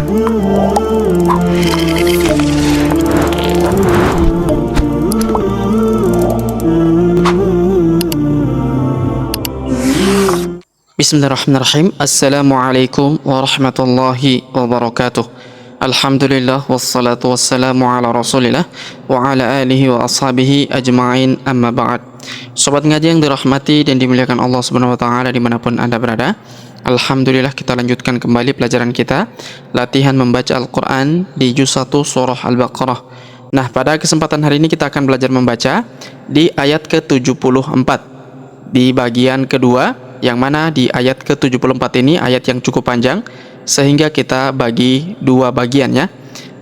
Bismillahirrahmanirrahim. Assalamualaikum warahmatullahi wabarakatuh. Alhamdulillah wassalatu wassalamu ala rasulillah wa ala alihi wa ashabihi ajma'in, amma ba'd. Sobat ngaji yang dirahmati dan dimuliakan Allah subhanahu wa ta'ala dimanapun Anda berada, Alhamdulillah kita lanjutkan kembali pelajaran kita, latihan membaca Al-Quran di juz 1 surah Al-Baqarah. Nah, pada kesempatan hari ini kita akan belajar membaca di ayat ke-74 di bagian kedua, yang mana di ayat ke-74 ini ayat yang cukup panjang, sehingga kita bagi dua bagian ya.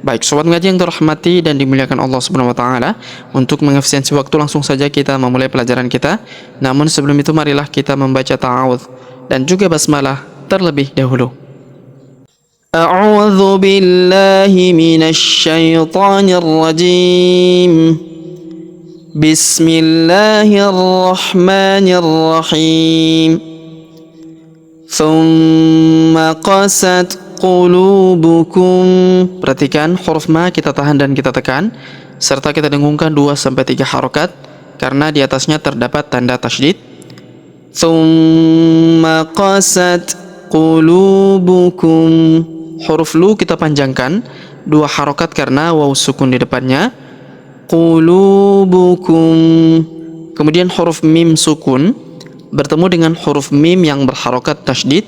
Baik, sobat ngaji yang dirahmati dan dimuliakan Allah Subhanahu wa taala, untuk mengefisiensi waktu langsung saja kita memulai pelajaran kita. Namun sebelum itu marilah kita membaca ta'awudz dan juga basmalah terlebih dahulu. A'udzu billahi minasy syaithanir rajim. Bismillahirrahmanirrahim. Thumma qasat qulubukum. Perhatikan huruf ma kita tahan dan kita tekan, serta kita dengungkan 2-3 harokat karena di atasnya terdapat tanda tasydid. Thumma qasat qulubukum. Huruf lu kita panjangkan 2 harokat karena waw sukun di depannya. Qulubukum. Kemudian huruf mim sukun bertemu dengan huruf mim yang berharokat tasydid,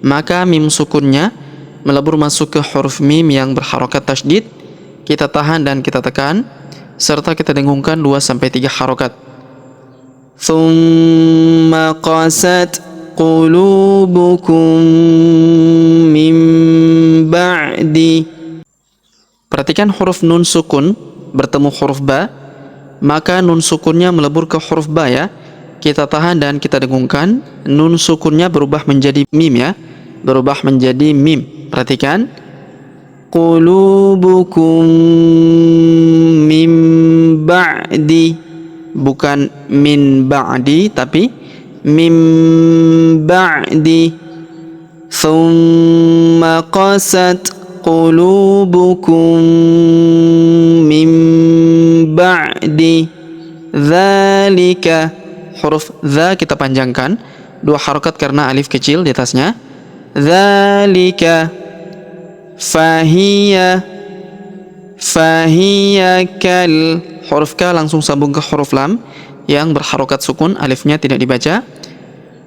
maka mim sukunnya melebur masuk ke huruf mim yang berharokat tasydid. Kita tahan dan kita tekan, serta kita dengungkan 2-3 harokat. Thumma qasat qulubukum min ba'di. Perhatikan huruf nun sukun bertemu huruf ba, maka nun sukunnya melebur ke huruf ba ya. Kita tahan dan kita dengungkan, nun sukunnya berubah menjadi mim ya, berubah menjadi mim. Perhatikan, qulubukum mim ba'di, bukan min ba'di tapi mim ba'di. Thumma qasat qulubukum min ba'di dzalika. Huruf dza kita panjangkan 2 harokat karena alif kecil di atasnya. Dzalika fahiya kal. Huruf ka langsung sambung ke huruf lam yang berharokat sukun, alifnya tidak dibaca.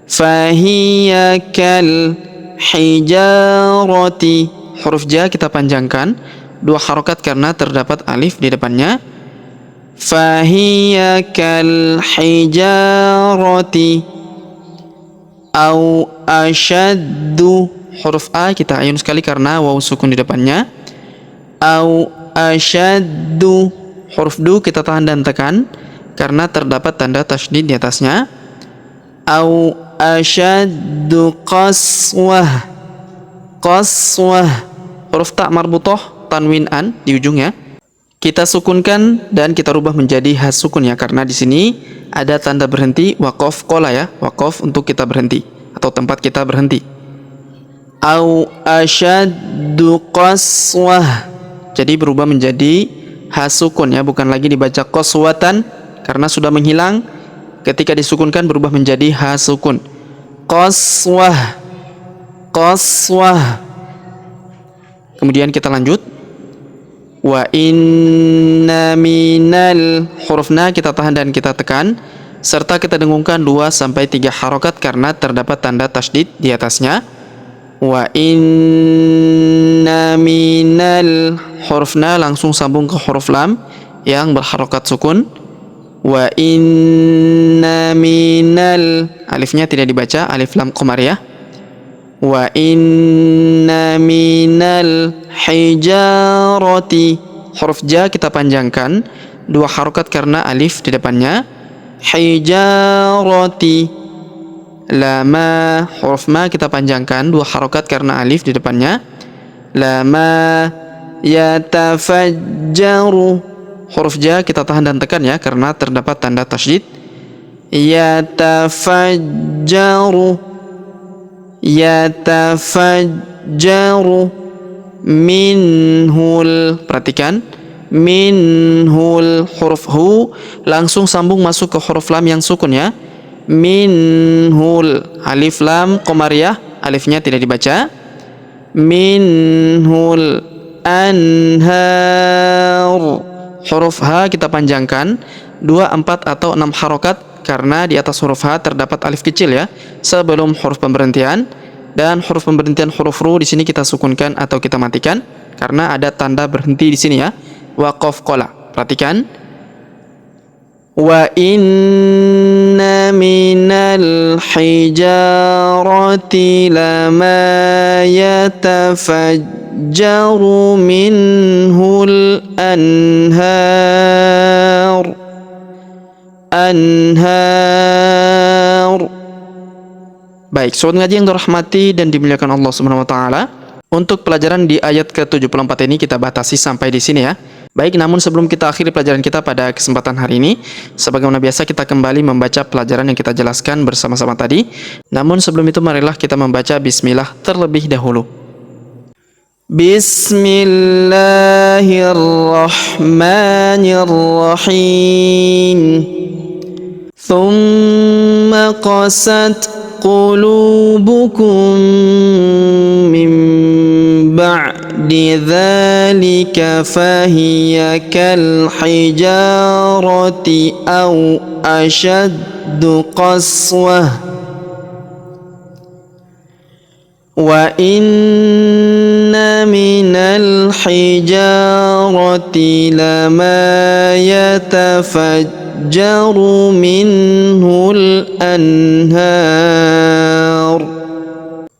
Fahiya kal hijarati. Huruf ja kita panjangkan 2 harokat karena terdapat alif di depannya. Fahiya kal hijarati au ashaddu. Huruf a kita ayun sekali karena waw sukun di depannya. Au ashaddu. Huruf du kita tahan dan tekan karena terdapat tanda tasydid di atasnya. Au ashaddu qaswah. Qaswah. Huruf ta marbutoh tanwin an di ujungnya kita sukunkan dan kita rubah menjadi has sukun ya, karena di sini ada tanda berhenti waqaf qola ya, waqaf untuk kita berhenti atau tempat kita berhenti. Au asyaddu qaswah, jadi berubah menjadi has sukun ya, bukan lagi dibaca qaswatan karena sudah menghilang. Ketika disukunkan berubah menjadi has sukun. Qaswah, qaswah. Kemudian kita lanjut. Wa inna minal. Huruf na kita tahan dan kita tekan, serta kita dengungkan 2-3 harokat karena terdapat tanda tasydid di atasnya. Wa inna minal. Huruf na langsung sambung ke huruf lam yang berharokat sukun. Wa inna minal. Alifnya tidak dibaca, alif lam qamariyah. Wa inna minal hijarati. Huruf ja kita panjangkan 2 harokat karena alif di depannya. Hijarati. Lama. Huruf ma kita panjangkan 2 harokat karena alif di depannya. Lama yatafajjaru. Huruf ja kita tahan dan tekan ya karena terdapat tanda tasydid. Yatafajjaru. Yatafajjaru. minhul. Perhatikan, minhul, huruf hu langsung sambung masuk ke huruf lam yang sukun ya. Minhul, alif lam qamariyah, alifnya tidak dibaca. Minhul anhar, huruf H kita panjangkan 2, 4 atau 6 harokat karena di atas huruf H terdapat alif kecil ya sebelum huruf pemberhentian, dan huruf pemberhentian huruf ru di sini kita sukunkan atau kita matikan karena ada tanda berhenti di sini ya. Waqaf qala. Perhatikan. Wa inna minal hijarati lama yatafajjaru minhul anhar. Baik, sobat ngaji yang dirahmati dan dimuliakan Allah Subhanahu wa taala. Untuk pelajaran di ayat ke-74 ini kita batasi sampai di sini ya. Baik, namun sebelum kita akhiri pelajaran kita pada kesempatan hari ini, sebagaimana biasa kita kembali membaca pelajaran yang kita jelaskan bersama-sama tadi. Namun sebelum itu marilah kita membaca bismillah terlebih dahulu. Bismillahirrahmanirrahim. Thumma qasat qulubukum min ba'di dzalika fahiya kal hijarati aw ashaddu qaswah wa inna minal hijarati lama yatafajjaru minhul anhar.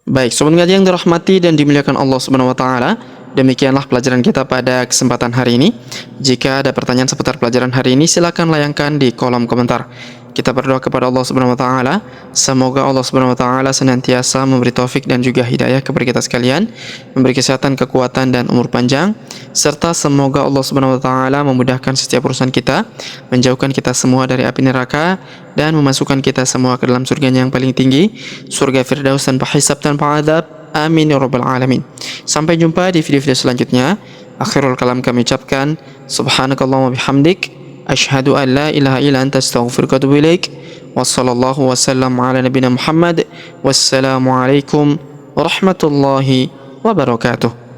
Baik, sobat ngaji yang dirahmati dan dimuliakan Allah Subhanahu wa taala, demikianlah pelajaran kita pada kesempatan hari ini. Jika ada pertanyaan seputar pelajaran hari ini, silakan layangkan di kolom komentar. Kita berdoa kepada Allah Subhanahu wa taala, semoga Allah Subhanahu wa taala senantiasa memberi taufik dan juga hidayah kepada kita sekalian, memberi kesehatan, kekuatan dan umur panjang, serta semoga Allah Subhanahu wa taala memudahkan setiap urusan kita, menjauhkan kita semua dari api neraka dan memasukkan kita semua ke dalam surganya yang paling tinggi, surga Firdaus tanpa hisab tanpa adab. Amin ya rabbal alamin. Sampai jumpa di video-video selanjutnya. Akhirul kalam kami ucapkan subhanakallahumma bihamdik asyhadu an la ilaha illa anta astaghfiruka wa atubu ilaik. Wassallallahu wasallam ala nabiyina Muhammad. Wassalamu alaikum warahmatullahi wabarakatuh.